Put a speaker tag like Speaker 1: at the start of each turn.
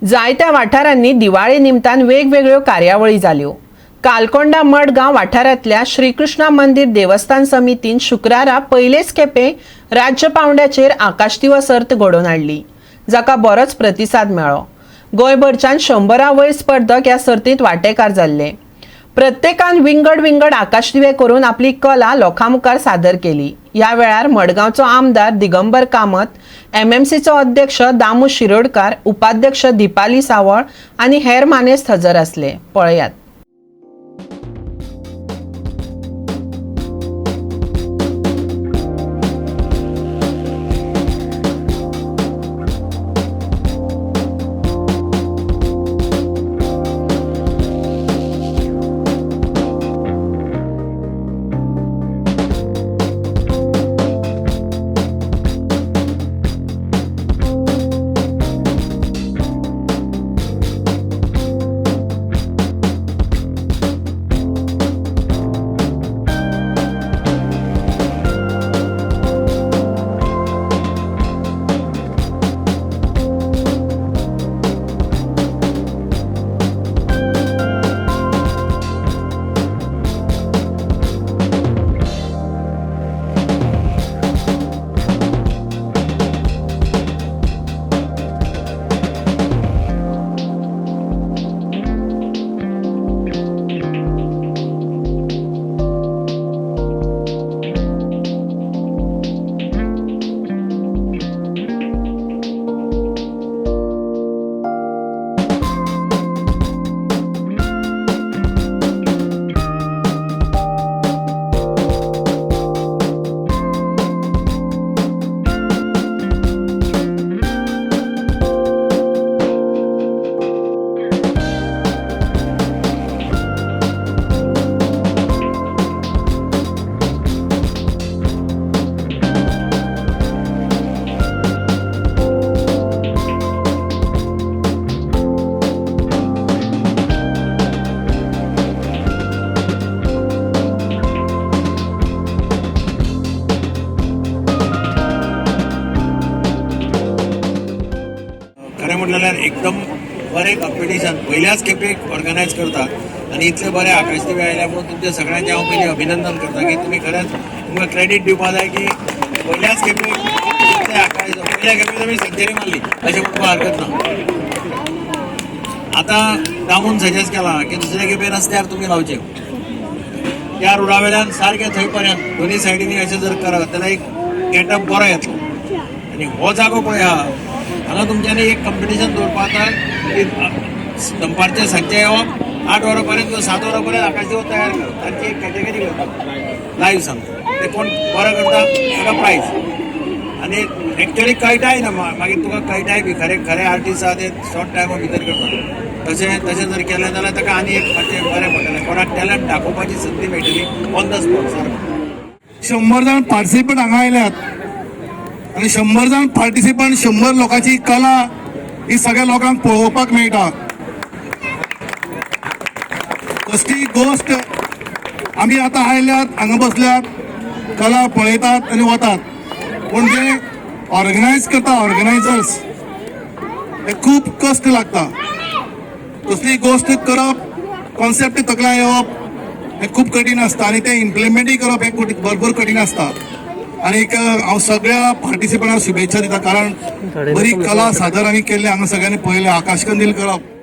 Speaker 1: जायत्या वाठारांनी दिवाळी निमतान वेगवेगळ्यो कार्यावळी जाल्यो। कालकोंडा मडगांव वाठारांतल्या श्रीकृष्ण मंदिर देवस्थान समितीन शुक्रारा पयलेच खेपे राज्य पावंड्याचेर आकाशदिवो सर्त घडोवन हाडली, जाका बरोच प्रतिसाद मेळ्ळो। गोंयभरच्यान 100 वयर स्पर्धक ह्या सर्तींत वांटेकार जाल्ले। प्रत्येकान विंगड आकाशदिवे करून आपली कला लोकांमुखार सादर केली। ह्या वेळार मडगांवचो आमदार दिगंबर कामत, एमएमसीचो अध्यक्ष दामू शिरोडकार, उपाध्यक्ष दिपाली सावळ आनी हेर मानेस्त हजर आसले। पळयात।
Speaker 2: म्हटल्यार एकदम बरें कॉम्पिटिशन पहिल्याच खेपेक ऑर्गनायज करतात आणि इतले बरे आकाशदिवे आयल्या म्हणून तुमच्या सगळ्यांचे हांव पयलीं अभिनंदन करता की तुम्ही खरेंच तुमकां क्रेडीट दिवपाक जाय की पहिल्याच खेपेक इतले आकाश पहिल्या खेपेक तुमी सेंचुरी मारली अशें म्हणपाक हरकत ना। आतां दामून सजेस्ट केला की दुसरे खेपे रस्त्यार तुमी लावचे, त्या रोडा वयल्यान सारके थंय पर्यंत दोन्ही सायडींनी अशें जर करत जाल्यार एक गेटअप बरो येतलो। आनी हो जागो पळय हांगा तुमच्यांनी एक कॉम्पिटिशन दवरपाक जाता की दनपारचे सांजचे येवप 8 वरां पर्यंत 7 वरां पर्यंत आकाशदिवो तयार करप, तांची एक कॅटेगरी करता लायव्ह सांगता ते कोण बरो करता ताका प्रायज। आनी एक्चुअली कळटाय ना मागीर तुका कळटाय बी खरे आर्टिस्ट आहा ते शॉर्ट टायमा भितर करता। तशें जर केलें जाल्यार ताका आनी एक म्हणजे बरें पडटलें, कोणाक टॅलंट दाखोवपाची संदी मेळटली ऑन द स्पॉट सारको।
Speaker 3: 100 जाण पार्टिसिपंट हांगा आयल्यात आणि 100 जाण पार्टिसिपंट 100 लोकांची कला ही सगळ्या लोकांक पळोवपाक मेळटा। कसली गोष्ट आमी आतां आयल्यात हांगा बसल्यात कला पळयतात आनी वतात, पूण जे ऑर्गनायज करता ऑर्गनायझर्स हे खूब कश्ट लागता। कसली गोष्ट करप, कॉन्सेप्ट तकला येवप हे खूब कठीण आसता आनी ते इम्प्लिमेंटूय करप हे भरपूर कठीण आसता। आणि हांव सगळ्या पार्टिसिपंटांक शुभेच्छा दिता, कारण बरी कला सादर आमी केल्ली हांगा सगळ्यांनी पळयलें। आकाशकंदील करप